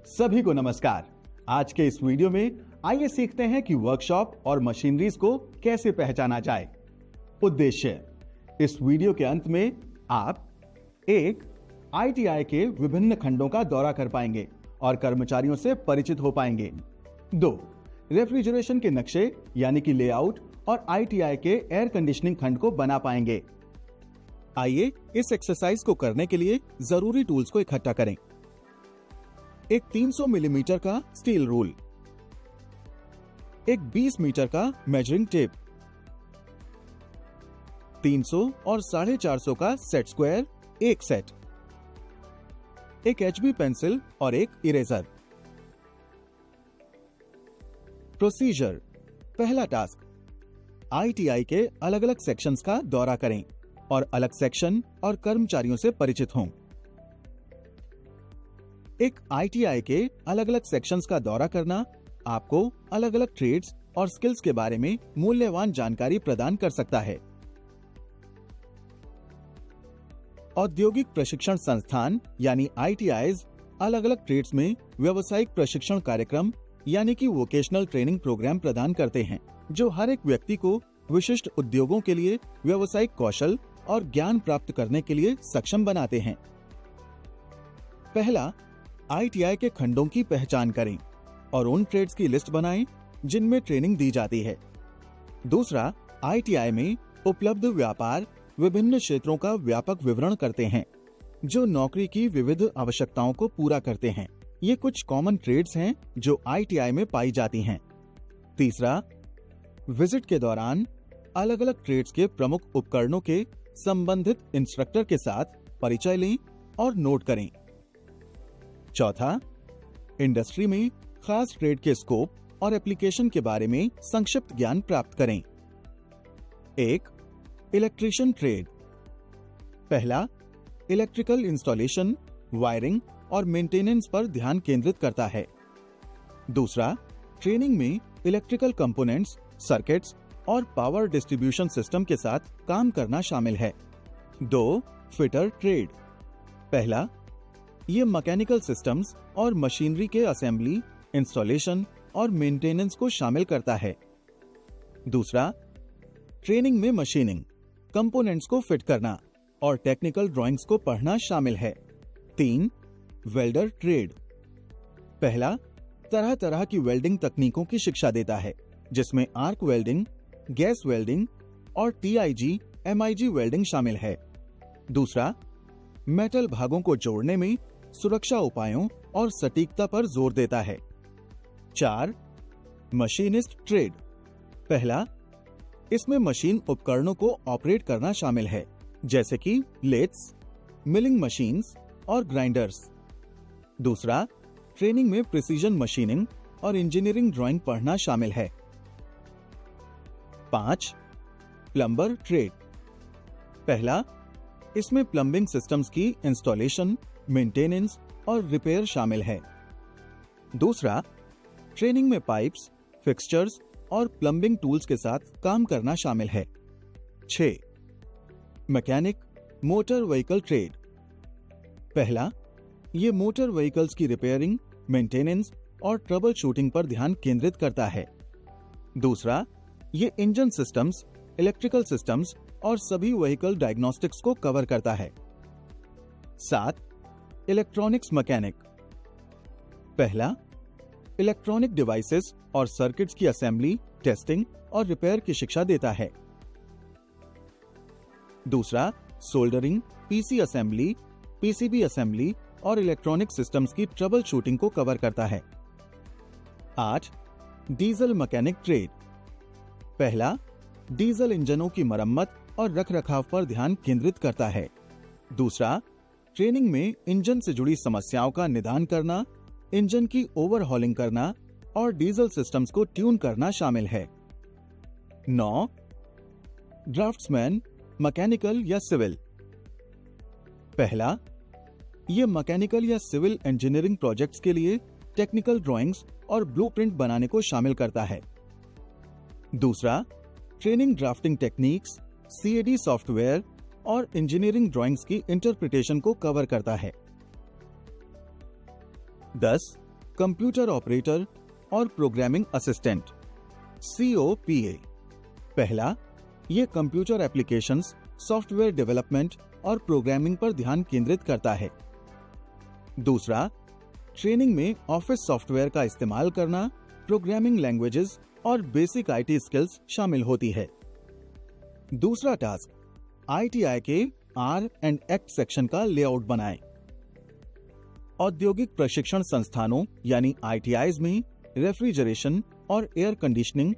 सभी को नमस्कार। आज के इस वीडियो में आइए सीखते हैं कि वर्कशॉप और मशीनरीज को कैसे पहचाना जाए। उद्देश्य, इस वीडियो के अंत में आप 1. ITI के विभिन्न खंडों का दौरा कर पाएंगे और कर्मचारियों से परिचित हो पाएंगे। 2. रेफ्रिजरेशन के नक्शे यानी कि लेआउट और ITI के एयर कंडीशनिंग खंड को बना पाएंगे। आइए इस एक्सरसाइज को करने के लिए जरूरी टूल्स को इकट्ठा करें। एक 300 मिलीमीटर का स्टील रूल, एक 20 मीटर का मेजरिंग टेप, 300 और 450 का सेट स्क्वायर एक सेट, एक HB पेंसिल और एक इरेजर। प्रोसीजर। पहला टास्क, ITI के अलग अलग सेक्शंस का दौरा करें और अलग सेक्शन और कर्मचारियों से परिचित हों। एक ITI के अलग अलग सेक्शंस का दौरा करना आपको अलग अलग ट्रेड्स और स्किल्स के बारे में मूल्यवान जानकारी प्रदान कर सकता है। औद्योगिक प्रशिक्षण संस्थान यानी ITIs अलग अलग ट्रेड्स में व्यावसायिक प्रशिक्षण कार्यक्रम यानी कि वोकेशनल ट्रेनिंग प्रोग्राम प्रदान करते हैं, जो हर एक व्यक्ति को विशिष्ट उद्योगों के लिए व्यावसायिक कौशल और ज्ञान प्राप्त करने के लिए सक्षम बनाते हैं। पहला, ITI के खंडों की पहचान करें और उन ट्रेड्स की लिस्ट बनाएं जिनमें ट्रेनिंग दी जाती है। दूसरा, ITI में उपलब्ध व्यापार विभिन्न क्षेत्रों का व्यापक विवरण करते हैं जो नौकरी की विविध आवश्यकताओं को पूरा करते हैं। ये कुछ कॉमन ट्रेड्स हैं जो ITI में पाई जाती हैं। तीसरा, विजिट के दौरान अलग अलग ट्रेड्स के प्रमुख उपकरणों के संबंधित इंस्ट्रक्टर के साथ परिचय लें और नोट करें। चौथा, इंडस्ट्री में खास ट्रेड के स्कोप और एप्लीकेशन के बारे में संक्षिप्त ज्ञान प्राप्त करें। 1. Electrician trade. पहला, इलेक्ट्रिकल इंस्टॉलेशन, वायरिंग और मेंटेनेंस पर ध्यान केंद्रित करता है। दूसरा, ट्रेनिंग में इलेक्ट्रिकल कंपोनेंट्स, सर्किट्स और पावर डिस्ट्रीब्यूशन सिस्टम के साथ काम करना शामिल है। 2. Fitter trade. पहला, ये मैकेनिकल सिस्टम्स और मशीनरी के असेंबली, इंस्टॉलेशन और मेंटेनेंस को शामिल करता है। दूसरा, ट्रेनिंग में मशीनिंग, कंपोनेंट्स को फिट करना और टेक्निकल ड्राइंग्स को पढ़ना शामिल है। 3. Welder trade. पहला, तरह तरह की वेल्डिंग तकनीकों की शिक्षा देता है, जिसमें आर्क वेल्डिंग, गैस वेल्डिंग और TIG, MIG वेल्डिंग शामिल है। दूसरा, मेटल भागों को जोड़ने में सुरक्षा उपायों और सटीकता पर जोर देता है। 4. Machinist trade. पहला, इसमें मशीन उपकरणों को ऑपरेट करना शामिल है, जैसे कि लेथ्स, मिलिंग मशीन्स और ग्राइंडर्स। दूसरा, ट्रेनिंग में प्रिसीजन मशीनिंग और इंजीनियरिंग ड्राइंग पढ़ना शामिल है। 5. Plumber trade. पहला, इसमें प्लम्बिंग सिस्टम्स की इंस्टॉलेशन, मेंटेनेंस और रिपेयर शामिल है। दूसरा, ट्रेनिंग में पाइप्स, फिक्सचर्स और प्लम्बिंग टूल्स के साथ काम करना शामिल है। 6. Mechanic motor vehicle trade. पहला, ये मोटर व्हीकल्स की रिपेयरिंग, मेंटेनेंस और ट्रबल शूटिंग पर ध्यान केंद्रित करता है। दूसरा, ये इंजन सिस्टम्स, इलेक्ट्रिकल सिस्टम्स और सभी व्हीकल डायग्नोस्टिक्स को कवर करता है। 7. Electronics mechanic. पहला, इलेक्ट्रॉनिक डिवाइसेस और सर्किट्स की असेंबली, टेस्टिंग और रिपेयर की शिक्षा देता है। दूसरा, soldering, PC assembly, PCB assembly और इलेक्ट्रॉनिक सिस्टम्स की ट्रबल शूटिंग को कवर करता है। 8. Diesel mechanic trade. पहला, डीजल इंजनों की मरम्मत और रखरखाव पर ध्यान केंद्रित करता है। दूसरा, ट्रेनिंग में इंजन से जुड़ी समस्याओं का निदान करना, इंजन की ओवरहॉलिंग करना और डीजल सिस्टम्स को ट्यून करना शामिल है। 9. ड्राफ्ट्समैन, मैकेनिकल या सिविल। पहला, ये मैकेनिकल या सिविल इंजीनियरिंग प्रोजेक्ट्स के लिए टेक्निकल ड्राइंग्स और ब्लूप्रिंट बनाने को शामिल करता है। दूसरा, training drafting techniques, CAD software और इंजीनियरिंग ड्राइंग्स की इंटरप्रिटेशन को कवर करता है। 10. कंप्यूटर ऑपरेटर और प्रोग्रामिंग असिस्टेंट COPA। पहला, ये कंप्यूटर एप्लीकेशंस, सॉफ्टवेयर डेवलपमेंट और प्रोग्रामिंग पर ध्यान केंद्रित करता है। दूसरा, ट्रेनिंग में ऑफिस सॉफ्टवेयर का इस्तेमाल करना, प्रोग्रामिंग लैंग्वेजेस और बेसिक IT स्किल्स शामिल होती है। दूसरा टास्क, ITI के R&X सेक्शन का लेआउट बनाएं। औद्योगिक प्रशिक्षण संस्थानों यानी ITIs में रेफ्रिजरेशन और एयर कंडीशनिंग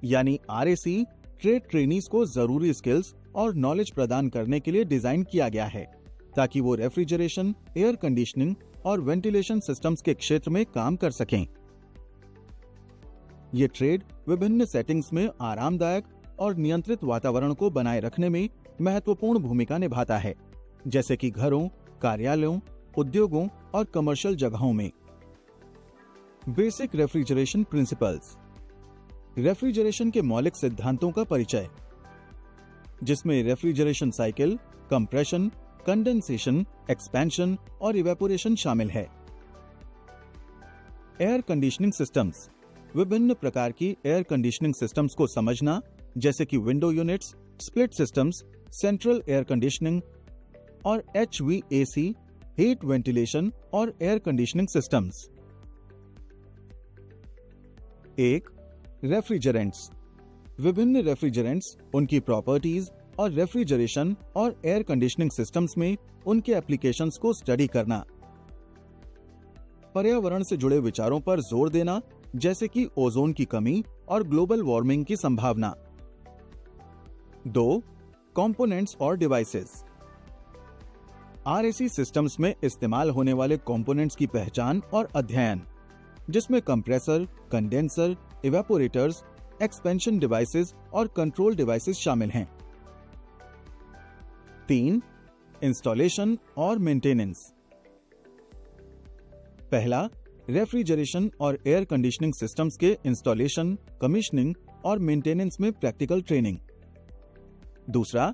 यानी RAC ट्रेनीज को जरूरी स्किल्स और नॉलेज प्रदान करने के लिए डिजाइन किया गया है, ताकि वो रेफ्रिजरेशन, एयर कंडीशनिंग और वेंटिलेशन सिस्टम्स के क्षेत्र में काम कर सकें। ये ट्रेड विभिन्न सेटिंग्स में आरामदायक और नियंत्रित वातावरण को बनाए रखने में महत्वपूर्ण भूमिका निभाता है, जैसे कि घरों, कार्यालयों, उद्योगों और कमर्शियल जगहों में। बेसिक रेफ्रिजरेशन प्रिंसिपल्स, रेफ्रिजरेशन के मौलिक सिद्धांतों का परिचय, जिसमें refrigeration cycle, compression, condensation, expansion और इवेपोरेशन शामिल है। एयर कंडीशनिंग सिस्टम्स, विभिन्न प्रकार की एयर कंडीशनिंग सिस्टम्स को समझना, जैसे कि window units, split systems, central air conditioning और HVAC, हीट वेंटिलेशन और एयर कंडीशनिंग सिस्टम्स। एक, रेफ्रिजरेंट्स, विभिन्न रेफ्रिजरेंट्स, उनकी प्रॉपर्टीज और रेफ्रिजरेशन और एयर कंडीशनिंग सिस्टम्स में उनके एप्लीकेशंस को स्टडी करना। पर्यावरण से जुड़े विचारों पर जोर देना, जैसे कि ओजोन की कमी और ग्लोबल वार्मिंग की संभावना। 2, कंपोनेंट्स और डिवाइसेस, RAC सिस्टम्स में इस्तेमाल होने वाले कंपोनेंट्स की पहचान और अध्ययन, जिसमें compressor, condenser, evaporators, expansion devices और कंट्रोल डिवाइसेस शामिल हैं। 3, इंस्टॉलेशन और मेंटेनेंस। पहला, रेफ्रिजरेशन और एयर कंडीशनिंग सिस्टम्स के इंस्टॉलेशन, कमीशनिंग और मेंटेनेंस में प्रैक्टिकल ट्रेनिंग। दूसरा,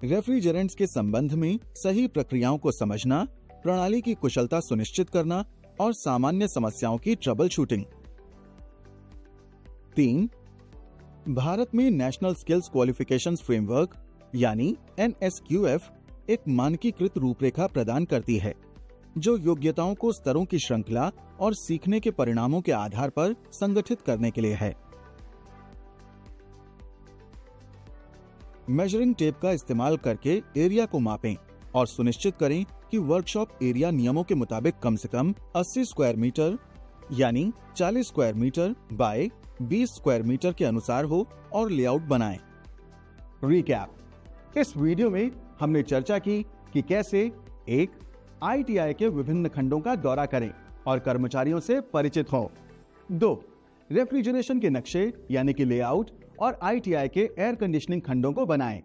रेफ्रिजरेंट्स के संबंध में सही प्रक्रियाओं को समझना, प्रणाली की कुशलता सुनिश्चित करना और सामान्य समस्याओं की ट्रबल शूटिंग। 3, भारत में नेशनल स्किल्स क्वालिफिकेशंस फ्रेमवर्क यानी NSQF एक मानकीकृत रूपरेखा प्रदान करती है, जो योग्यताओं को स्तरों की श्रृंखला और सीखने के परिणामों के आधार पर संगठित करने के लिए है। मेजरिंग टेप का इस्तेमाल करके एरिया को मापें और सुनिश्चित करें कि वर्कशॉप एरिया नियमों के मुताबिक कम से कम 80 स्क्वायर मीटर यानी 40 square metre by 20 square metre के अनुसार हो और लेआउट बनाएं। रिकैप, इस वीडियो में हमने चर्चा की कि कैसे 1. ITI के विभिन्न खंडों का दौरा करें और कर्मचारियों से परिचित हों। 2. रेफ्रिजरेशन के नक्शे यानी कि लेआउट और ITI के एयर कंडीशनिंग खंडों को बनाएं।